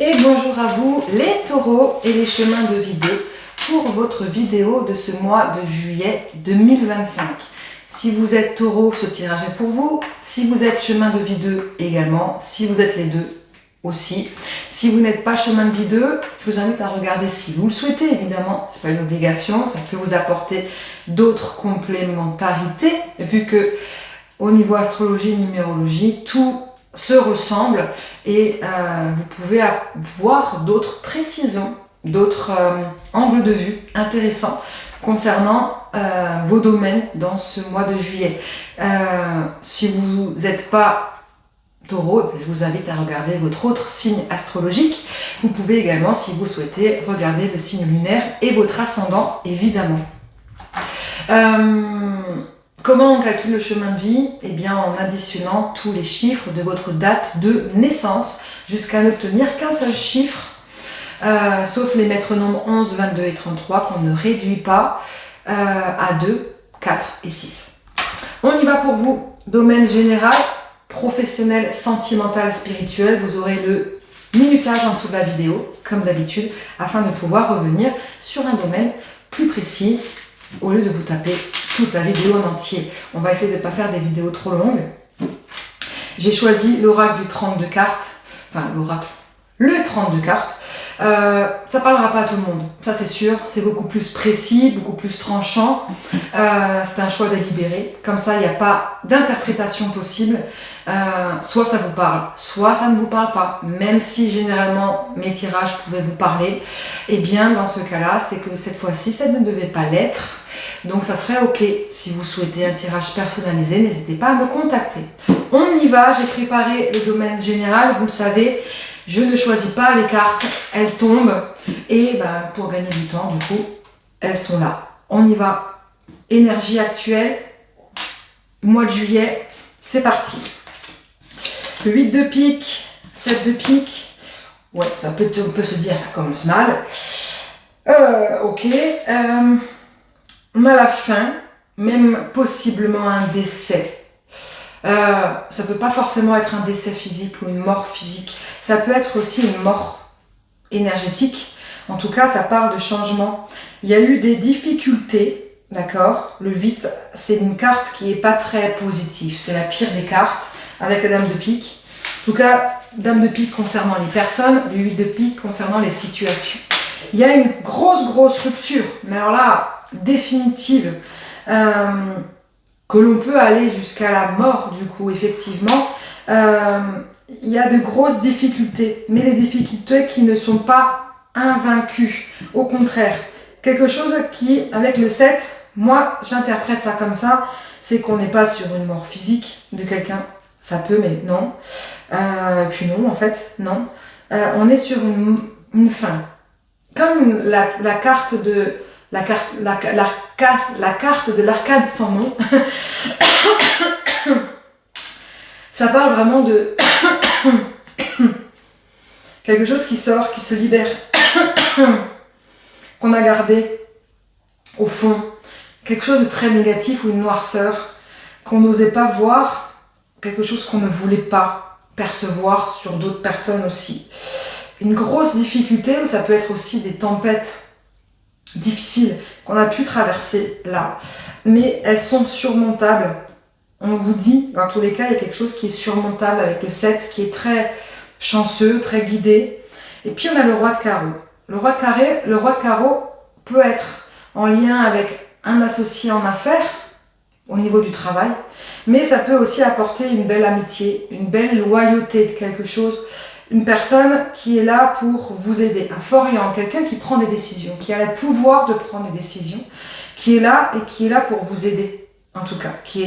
Et bonjour à vous les taureaux et les chemins de vie 2 pour votre vidéo de ce mois de juillet 2025. Si vous êtes taureau, ce tirage est pour vous. Si vous êtes chemin de vie 2 également. Si vous êtes les deux aussi. Si vous n'êtes pas chemin de vie 2, je vous invite à regarder si vous le souhaitez évidemment. C'est pas une obligation, ça peut vous apporter d'autres complémentarités vu que au niveau astrologie et numérologie, tout se ressemble et vous pouvez avoir d'autres précisions, d'autres angles de vue intéressants concernant vos domaines dans ce mois de juillet. Si vous n'êtes pas taureau, je vous invite à regarder votre autre signe astrologique. Vous pouvez également, si vous souhaitez, regarder le signe lunaire et votre ascendant, évidemment. Comment on calcule le chemin de vie? Eh bien en additionnant tous les chiffres de votre date de naissance jusqu'à n'obtenir qu'un seul chiffre, sauf les maîtres nombres 11, 22 et 33 qu'on ne réduit pas à 2, 4 et 6. On y va pour vous. Domaine général, professionnel, sentimental, spirituel. Vous aurez le minutage en dessous de la vidéo, comme d'habitude, afin de pouvoir revenir sur un domaine plus précis au lieu de vous taper toute la vidéo en entier. On va essayer de ne pas faire des vidéos trop longues. J'ai choisi l'oracle du 32 cartes, enfin l'oracle, le 32 cartes. Ça parlera pas à tout le monde, ça c'est sûr, c'est beaucoup plus précis, beaucoup plus tranchant. C'est un choix délibéré, comme ça il n'y a pas d'interprétation possible. Soit ça vous parle, soit ça ne vous parle pas. Même si généralement mes tirages pouvaient vous parler, et bien dans ce cas-là, c'est que cette fois-ci ça ne devait pas l'être. Donc ça serait ok si vous souhaitez un tirage personnalisé, n'hésitez pas à me contacter. On y va, j'ai préparé le domaine général, vous le savez. Je ne choisis pas les cartes, elles tombent et pour gagner du temps, du coup, elles sont là. On y va. Énergie actuelle, mois de juillet, c'est parti. 8 de pique, 7 de pique. Ouais, on peut se dire ça commence mal. Ok. On a la fin, même possiblement un décès. Ça peut pas forcément être un décès physique ou une mort physique. Ça peut être aussi une mort énergétique. En tout cas, ça parle de changement. Il y a eu des difficultés, d'accord? Le 8, c'est une carte qui n'est pas très positive. C'est la pire des cartes avec la dame de pique. En tout cas, dame de pique concernant les personnes, le 8 de pique concernant les situations. Il y a une grosse rupture, mais alors là, définitive, que l'on peut aller jusqu'à la mort, du coup, effectivement. Il y a de grosses difficultés, mais des difficultés qui ne sont pas invaincues. Au contraire, quelque chose qui, avec le 7, moi j'interprète ça comme ça, c'est qu'on n'est pas sur une mort physique de quelqu'un. Ça peut, mais non. Puis non, en fait, non. On est sur une fin. Comme la carte de la carte de l'arcade sans nom. Ça parle vraiment de quelque chose qui sort, qui se libère, qu'on a gardé au fond, quelque chose de très négatif ou une noirceur qu'on n'osait pas voir, quelque chose qu'on ne voulait pas percevoir sur d'autres personnes aussi. Une grosse difficulté, ou ça peut être aussi des tempêtes difficiles qu'on a pu traverser là, mais elles sont surmontables. On vous dit, dans tous les cas, il y a quelque chose qui est surmontable avec le 7, qui est très chanceux, très guidé. Et puis on a le roi de carreau. Le roi de carreau peut être en lien avec un associé en affaires, au niveau du travail, mais ça peut aussi apporter une belle amitié, une belle loyauté de quelque chose, une personne qui est là pour vous aider, un foriant, quelqu'un qui prend des décisions, qui a le pouvoir de prendre des décisions, qui est là et qui est là pour vous aider, en tout cas, qui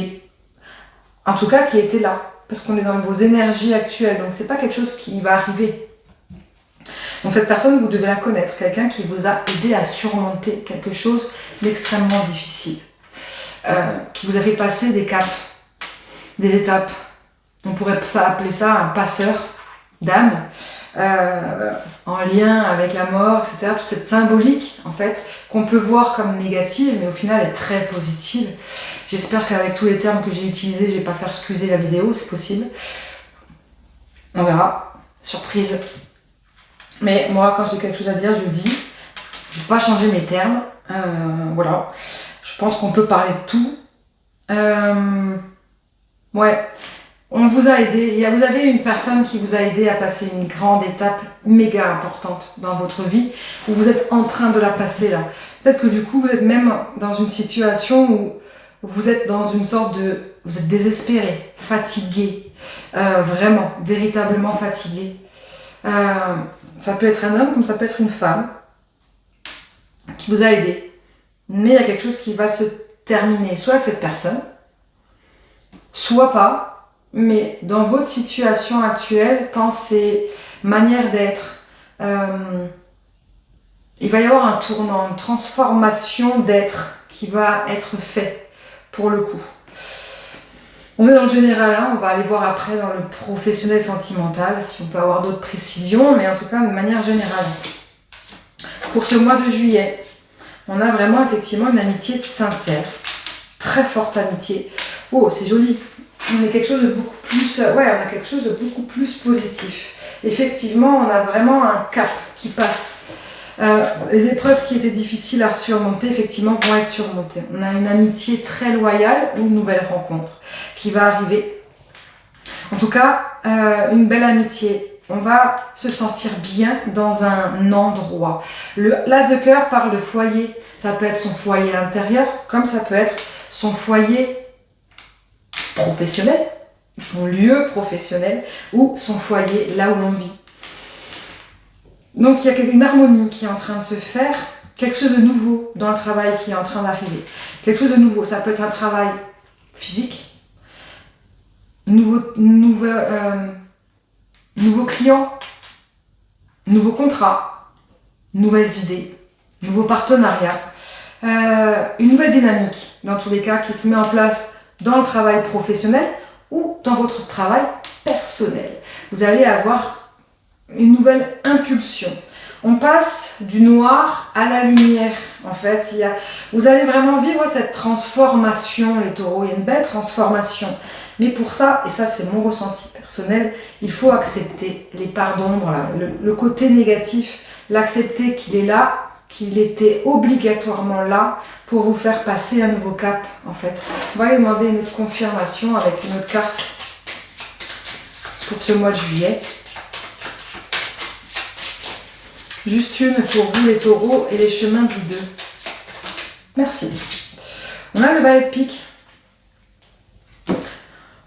était là, parce qu'on est dans vos énergies actuelles, donc c'est pas quelque chose qui va arriver. Donc cette personne, vous devez la connaître, quelqu'un qui vous a aidé à surmonter quelque chose d'extrêmement difficile, qui vous a fait passer des caps, des étapes. On pourrait appeler ça un passeur d'âme, en lien avec la mort, etc. Toute cette symbolique, en fait, qu'on peut voir comme négative, mais au final est très positive. J'espère qu'avec tous les termes que j'ai utilisés, je vais pas faire scuser la vidéo, c'est possible. On verra. Surprise. Mais moi, quand j'ai quelque chose à dire, je le dis. Je vais pas changer mes termes. Voilà. Je pense qu'on peut parler de tout. Ouais. On vous a aidé. Vous avez une personne qui vous a aidé à passer une grande étape méga importante dans votre vie, où vous êtes en train de la passer là. Peut-être que du coup, vous êtes même dans une situation où vous êtes dans une sorte de... Vous êtes désespéré, fatigué. Vraiment, véritablement fatigué. Ça peut être un homme comme ça peut être une femme qui vous a aidé. Mais il y a quelque chose qui va se terminer, soit avec cette personne, soit pas. Mais dans votre situation actuelle, pensée, manière d'être, il va y avoir un tournant, une transformation d'être qui va être fait pour le coup. On est dans le général, hein, on va aller voir après dans le professionnel sentimental, si on peut avoir d'autres précisions, mais en tout cas de manière générale. Pour ce mois de juillet, on a vraiment effectivement une amitié sincère, très forte amitié. Oh, c'est joli. On a quelque chose de beaucoup plus, on a quelque chose de beaucoup plus positif. Effectivement, on a vraiment un cap qui passe. Les épreuves qui étaient difficiles à surmonter, effectivement, vont être surmontées. On a une amitié très loyale ou une nouvelle rencontre qui va arriver. En tout cas, une belle amitié. On va se sentir bien dans un endroit. L'as de cœur parle de foyer. Ça peut être son foyer intérieur, comme ça peut être son foyer professionnel, son lieu professionnel ou son foyer là où on vit. Donc il y a une harmonie qui est en train de se faire, quelque chose de nouveau dans le travail qui est en train d'arriver. Quelque chose de nouveau, ça peut être un travail physique, nouveau client, nouveau contrat, nouvelles idées, nouveau partenariat, une nouvelle dynamique dans tous les cas qui se met en place dans le travail professionnel ou dans votre travail personnel. Vous allez avoir une nouvelle impulsion. On passe du noir à la lumière. En fait, vous allez vraiment vivre cette transformation, les taureaux. Il y a une belle transformation. Mais pour ça, et ça c'est mon ressenti personnel, il faut accepter les parts d'ombre, le côté négatif, l'accepter qu'il est là, qu'il était obligatoirement là pour vous faire passer un nouveau cap, en fait. On va lui demander une autre confirmation avec une autre carte pour ce mois de juillet. Juste une pour vous les taureaux et les chemins du 2. Merci. On a le valet de pique.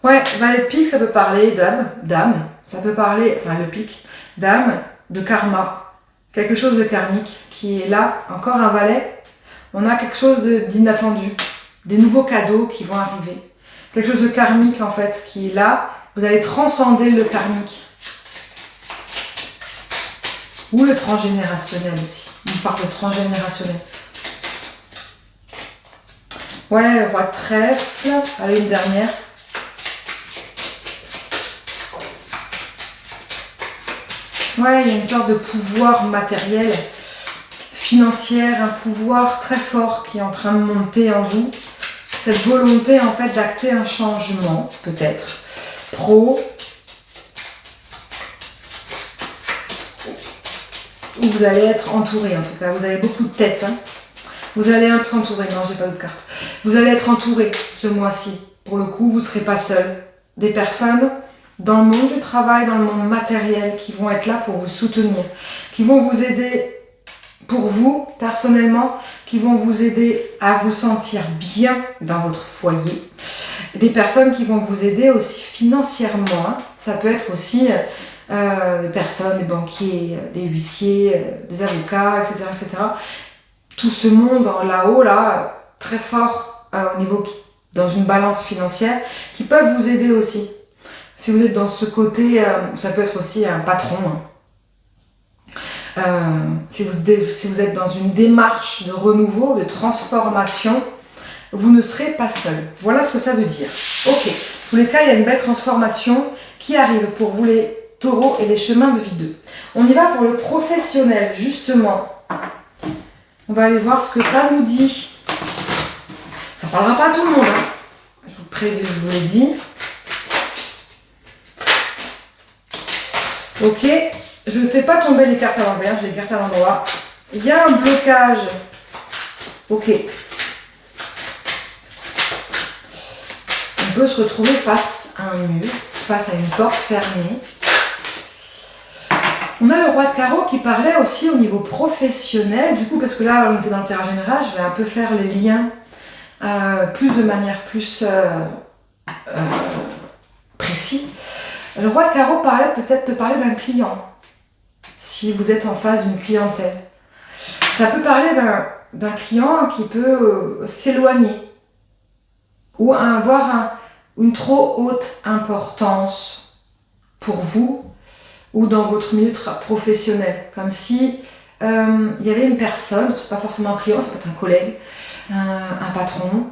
Ouais, valet de pique, ça peut parler d'âme, ça peut parler, enfin le pique, d'âme, de karma. Quelque chose de karmique qui est là, encore un valet. On a quelque chose d'inattendu, des nouveaux cadeaux qui vont arriver. Quelque chose de karmique en fait qui est là. Vous allez transcender le karmique. Ou le transgénérationnel aussi. On parle de transgénérationnel. Ouais, le roi de trèfle. Allez, une dernière. Ouais, il y a une sorte de pouvoir matériel, financier, un pouvoir très fort qui est en train de monter en vous. Cette volonté en fait d'acter un changement, peut-être, pro, où vous allez être entouré en tout cas. Vous avez beaucoup de têtes. Hein. Vous allez être entouré. Non, j'ai pas d'autre carte. Vous allez être entouré ce mois-ci. Pour le coup, vous ne serez pas seul. Des personnes dans le monde du travail, dans le monde matériel, qui vont être là pour vous soutenir, qui vont vous aider pour vous, personnellement, qui vont vous aider à vous sentir bien dans votre foyer. Des personnes qui vont vous aider aussi financièrement. Hein. Ça peut être aussi des personnes, des banquiers, des huissiers, des avocats, etc., etc. Tout ce monde là-haut, là, très fort au niveau, dans une balance financière, qui peuvent vous aider aussi. Si vous êtes dans ce côté, ça peut être aussi un patron. Si vous êtes dans une démarche de renouveau, de transformation, vous ne serez pas seul. Voilà ce que ça veut dire. Ok, en tous les cas, il y a une belle transformation qui arrive pour vous les taureaux et les chemins de vie 2. On y va pour le professionnel, justement. On va aller voir ce que ça nous dit. Ça ne parlera pas à tout le monde. Hein. Je vous préviens, je vous l'ai dit. Ok, Je ne fais pas tomber les cartes à l'envers, j'ai les cartes à l'endroit. Il y a un blocage. Ok. On peut se retrouver face à un mur, face à une porte fermée. On a le roi de carreau qui parlait aussi au niveau professionnel, du coup, parce que là, on était dans le tirage général, je vais un peu faire les liens de manière plus précis. Le roi de carreau peut parler d'un client, si vous êtes en face d'une clientèle. Ça peut parler d'un client qui peut s'éloigner ou avoir une trop haute importance pour vous ou dans votre milieu professionnel. Comme si il y avait une personne, c'est pas forcément un client, ça peut être un collègue, un patron,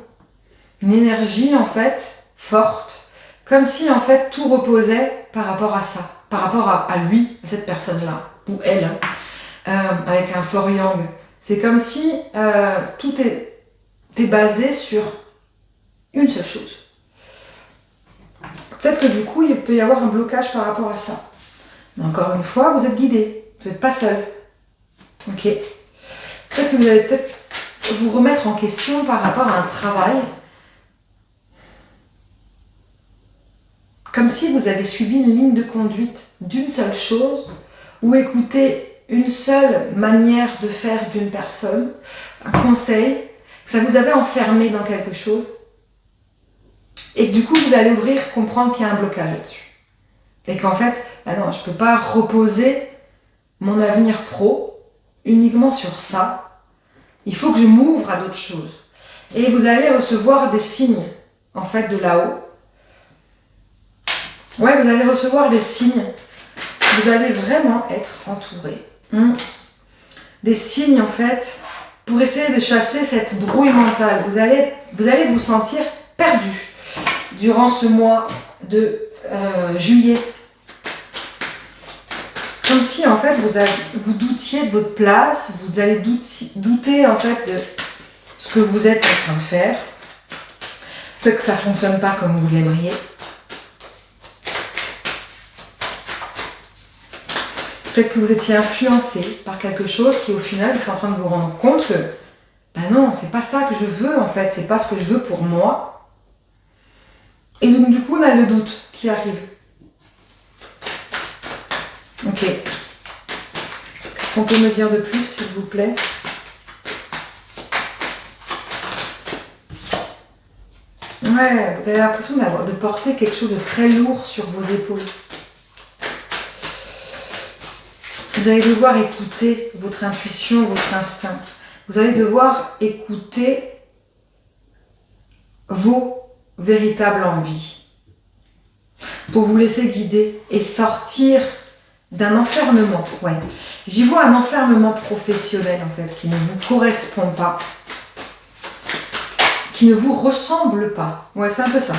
une énergie en fait forte, comme si en fait tout reposait par rapport à ça, par rapport à lui, à cette personne-là, ou elle, avec un fort yang. C'est comme si tout est basé sur une seule chose. Peut-être que du coup, il peut y avoir un blocage par rapport à ça. Mais encore une fois, vous êtes guidé, vous n'êtes pas seul. Ok. Peut-être que vous allez vous remettre en question par rapport à un travail. Comme si vous avez suivi une ligne de conduite d'une seule chose, ou écouté une seule manière de faire d'une personne, un conseil, que ça vous avait enfermé dans quelque chose, et que du coup vous allez comprendre qu'il y a un blocage là-dessus. Et qu'en fait, bah non, je ne peux pas reposer mon avenir pro uniquement sur ça. Il faut que je m'ouvre à d'autres choses. Et vous allez recevoir des signes, en fait, de là-haut. Ouais, vous allez recevoir des signes. Vous allez vraiment être entouré. Des signes, en fait, pour essayer de chasser cette brouille mentale. Vous allez vous sentir perdu durant ce mois de juillet. Comme si, en fait, vous doutiez de votre place, vous allez douter, en fait, de ce que vous êtes en train de faire. Peut-être que ça ne fonctionne pas comme vous l'aimeriez. Peut-être que vous étiez influencé par quelque chose qui, au final, vous êtes en train de vous rendre compte que ben non, c'est pas ça que je veux, en fait, c'est pas ce que je veux pour moi. Et donc, du coup, on a le doute qui arrive. Ok. Qu'est-ce qu'on peut me dire de plus, s'il vous plaît? Ouais, vous avez l'impression de porter quelque chose de très lourd sur vos épaules. Vous allez devoir écouter votre intuition, votre instinct. Vous allez devoir écouter vos véritables envies pour vous laisser guider et sortir d'un enfermement. Ouais. J'y vois un enfermement professionnel en fait qui ne vous correspond pas, qui ne vous ressemble pas. Ouais, c'est un peu ça.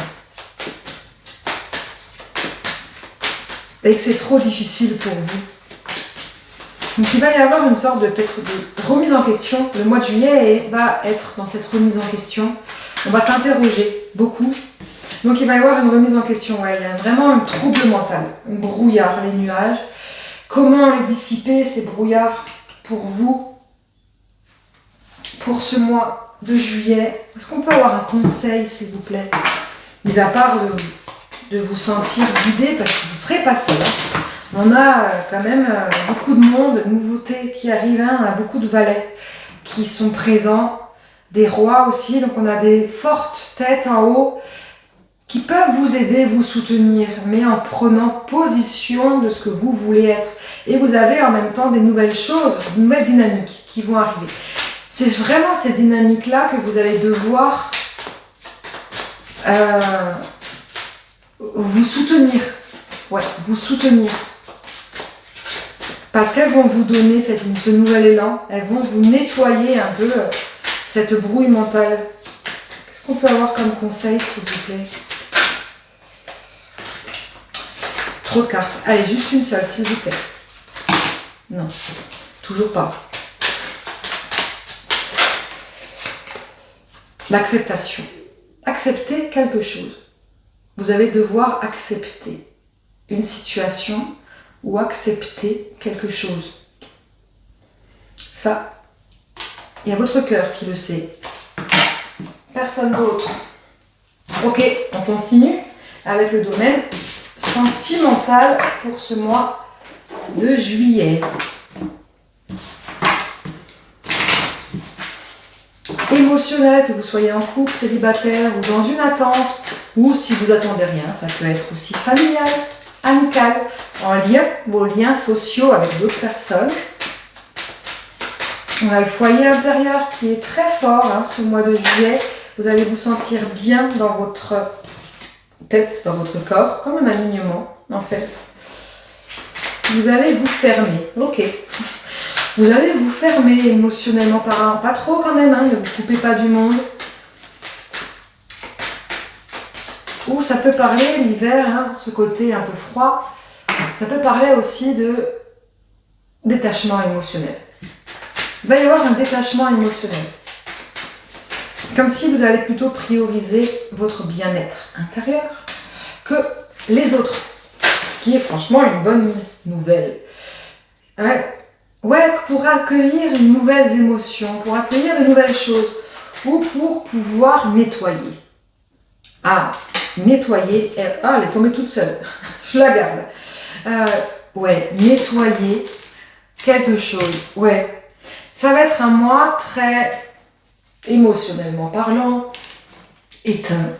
Et que c'est trop difficile pour vous. Donc il va y avoir une sorte de remise en question. Le mois de juillet va être dans cette remise en question. On va s'interroger beaucoup. Donc il va y avoir une remise en question. Ouais, il y a vraiment un trouble mental, un brouillard, les nuages. Comment les dissiper, ces brouillards, pour vous, pour ce mois de juillet? Est-ce qu'on peut avoir un conseil, s'il vous plaît? Mis à part de vous sentir guidé, parce que vous ne serez pas seul. On a quand même beaucoup de monde, de nouveautés qui arrivent. On a beaucoup de valets qui sont présents, des rois aussi. Donc on a des fortes têtes en haut qui peuvent vous aider, vous soutenir, mais en prenant position de ce que vous voulez être. Et vous avez en même temps des nouvelles choses, de nouvelles dynamiques qui vont arriver. C'est vraiment ces dynamiques-là que vous allez devoir vous soutenir. Ouais, vous soutenir. Parce qu'elles vont vous donner ce nouvel élan, elles vont vous nettoyer un peu cette brouille mentale. Qu'est-ce qu'on peut avoir comme conseil, s'il vous plaît? Trop de cartes. Allez, juste une seule, s'il vous plaît. Non, toujours pas. L'acceptation. Accepter quelque chose. Vous allez devoir accepter une situation ou accepter quelque chose. Ça, il y a votre cœur qui le sait. Personne d'autre. Ok, on continue avec le domaine sentimental pour ce mois de juillet. Émotionnel, que vous soyez en couple, célibataire ou dans une attente, ou si vous attendez rien, ça peut être aussi familial, amical, en lien, vos liens sociaux avec d'autres personnes. On a le foyer intérieur qui est très fort ce mois de juillet. Vous allez vous sentir bien dans votre tête, dans votre corps, comme un alignement en fait. Vous allez vous fermer, ok. Vous allez vous fermer émotionnellement parlant, pas trop quand même, ne vous coupez pas du monde. Ou ça peut parler l'hiver, ce côté un peu froid, ça peut parler aussi de détachement émotionnel. Il va y avoir un détachement émotionnel. Comme si vous allez plutôt prioriser votre bien-être intérieur que les autres. Ce qui est franchement une bonne nouvelle. Ouais, pour accueillir de nouvelles émotions, pour accueillir de nouvelles choses, ou pour pouvoir nettoyer. Nettoyer, elle est tombée toute seule, je la garde. Nettoyer quelque chose, ça va être un mois très émotionnellement parlant, éteint,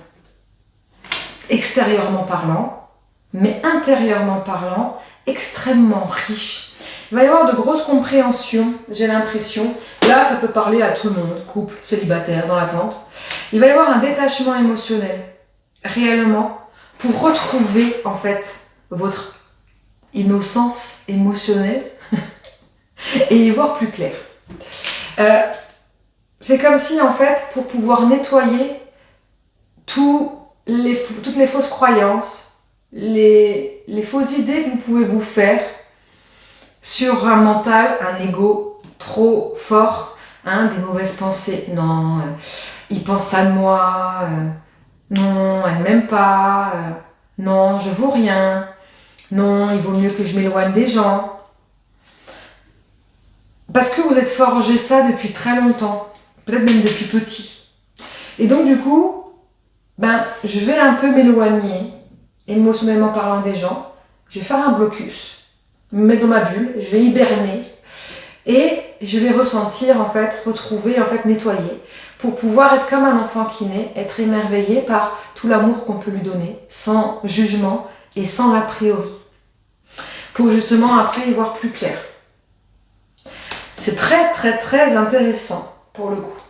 extérieurement parlant, mais intérieurement parlant, extrêmement riche. Il va y avoir de grosses compréhensions, j'ai l'impression. Là, ça peut parler à tout le monde, couple, célibataire, dans l'attente. Il va y avoir un détachement émotionnel, réellement, pour retrouver, en fait, votre innocence émotionnelle et y voir plus clair. C'est comme si, en fait, pour pouvoir nettoyer toutes les fausses croyances, les fausses idées que vous pouvez vous faire sur un mental, un ego trop fort, des mauvaises pensées. Non, il pense ça de moi. Non, elle m'aime pas. Non, je vaux rien. Non, il vaut mieux que je m'éloigne des gens. Parce que vous êtes forgé ça depuis très longtemps, peut-être même depuis petit. Et donc du coup, je vais un peu m'éloigner, émotionnellement parlant des gens. Je vais faire un blocus, me mettre dans ma bulle, je vais hiberner et je vais ressentir, en fait, retrouver, nettoyer, pour pouvoir être comme un enfant qui naît, être émerveillé par tout l'amour qu'on peut lui donner, sans jugement et sans a priori, pour justement après y voir plus clair. C'est très très très intéressant pour le coup.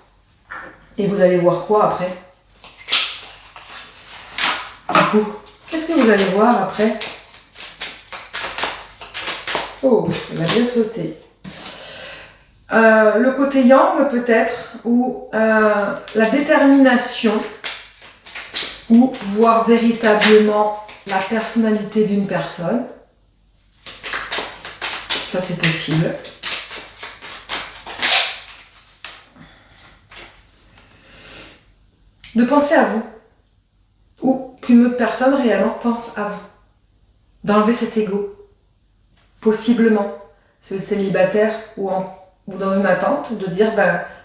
Et vous allez voir quoi après? Du coup, qu'est-ce que vous allez voir après? Oh, elle a bien sauté. Le côté yang peut-être, ou la détermination, ou voir véritablement la personnalité d'une personne. Ça c'est possible. De penser à vous, ou qu'une autre personne réellement pense à vous. D'enlever cet ego, possiblement, si vous êtes célibataire ou dans une attente, de dire,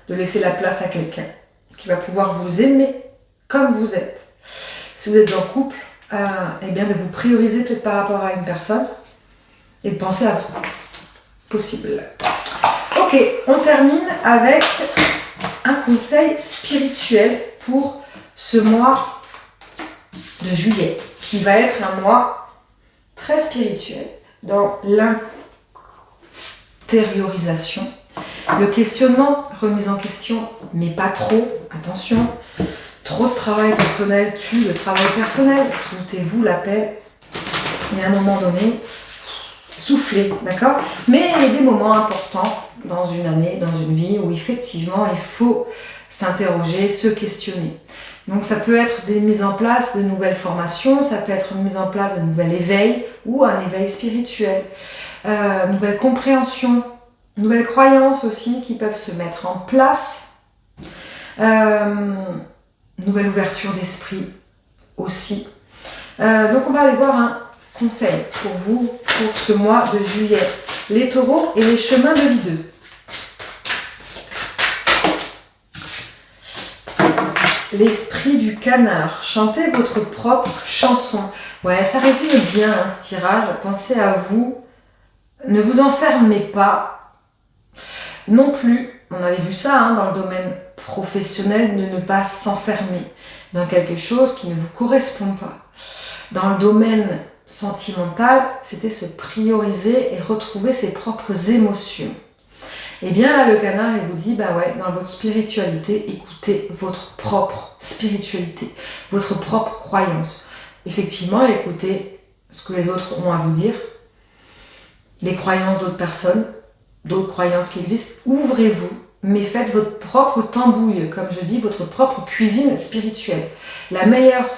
de laisser la place à quelqu'un qui va pouvoir vous aimer comme vous êtes. Si vous êtes en couple, de vous prioriser peut-être par rapport à une personne et de penser à vous. Possible. Ok, on termine avec un conseil spirituel pour ce mois de juillet, qui va être un mois très spirituel dans l'intériorisation, le questionnement, remise en question, mais pas trop, attention, trop de travail personnel tue le travail personnel, foutez-vous la paix, et à un moment donné, soufflez, d'accord? Mais il y a des moments importants dans une année, dans une vie, où effectivement il faut s'interroger, se questionner. Donc ça peut être des mises en place de nouvelles formations, ça peut être une mise en place de nouvel éveil ou un éveil spirituel, nouvelle compréhension, nouvelles croyances aussi qui peuvent se mettre en place, nouvelle ouverture d'esprit aussi. Donc on va aller voir un conseil pour vous pour ce mois de juillet. Les taureaux et les chemins de vie d'eux. L'esprit du canard. Chantez votre propre chanson. Ouais, ça résume bien hein, ce tirage. Pensez à vous. Ne vous enfermez pas. Non plus, on avait vu ça hein, dans le domaine professionnel, de ne pas s'enfermer dans quelque chose qui ne vous correspond pas. Dans le domaine sentimental, c'était se prioriser et retrouver ses propres émotions. Et bien là, le canard, il vous dit, bah ouais, dans votre spiritualité, écoutez votre propre spiritualité, votre propre croyance. Effectivement, écoutez ce que les autres ont à vous dire, les croyances d'autres personnes, d'autres croyances qui existent. Ouvrez-vous, mais faites votre propre tambouille, comme je dis, votre propre cuisine spirituelle. La meilleure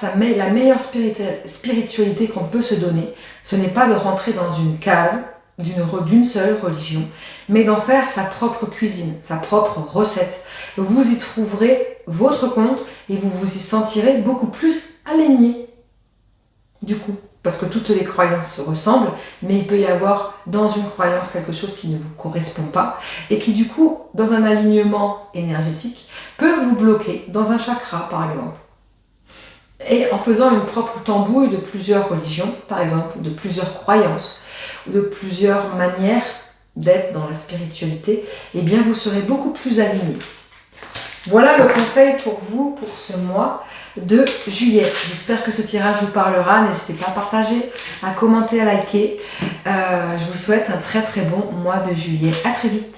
spiritualité qu'on peut se donner, ce n'est pas de rentrer dans une case d'une seule religion, mais d'en faire sa propre cuisine, sa propre recette. Vous y trouverez votre compte et vous vous y sentirez beaucoup plus aligné. Du coup, parce que toutes les croyances se ressemblent, mais il peut y avoir dans une croyance quelque chose qui ne vous correspond pas et qui du coup, dans un alignement énergétique, peut vous bloquer dans un chakra par exemple. Et en faisant une propre tambouille de plusieurs religions, par exemple, de plusieurs croyances, ou de plusieurs manières d'être dans la spiritualité, eh bien vous serez beaucoup plus aligné. Voilà le conseil pour vous pour ce mois de juillet. J'espère que ce tirage vous parlera. N'hésitez pas à partager, à commenter, à liker. Je vous souhaite un très très bon mois de juillet. À très vite.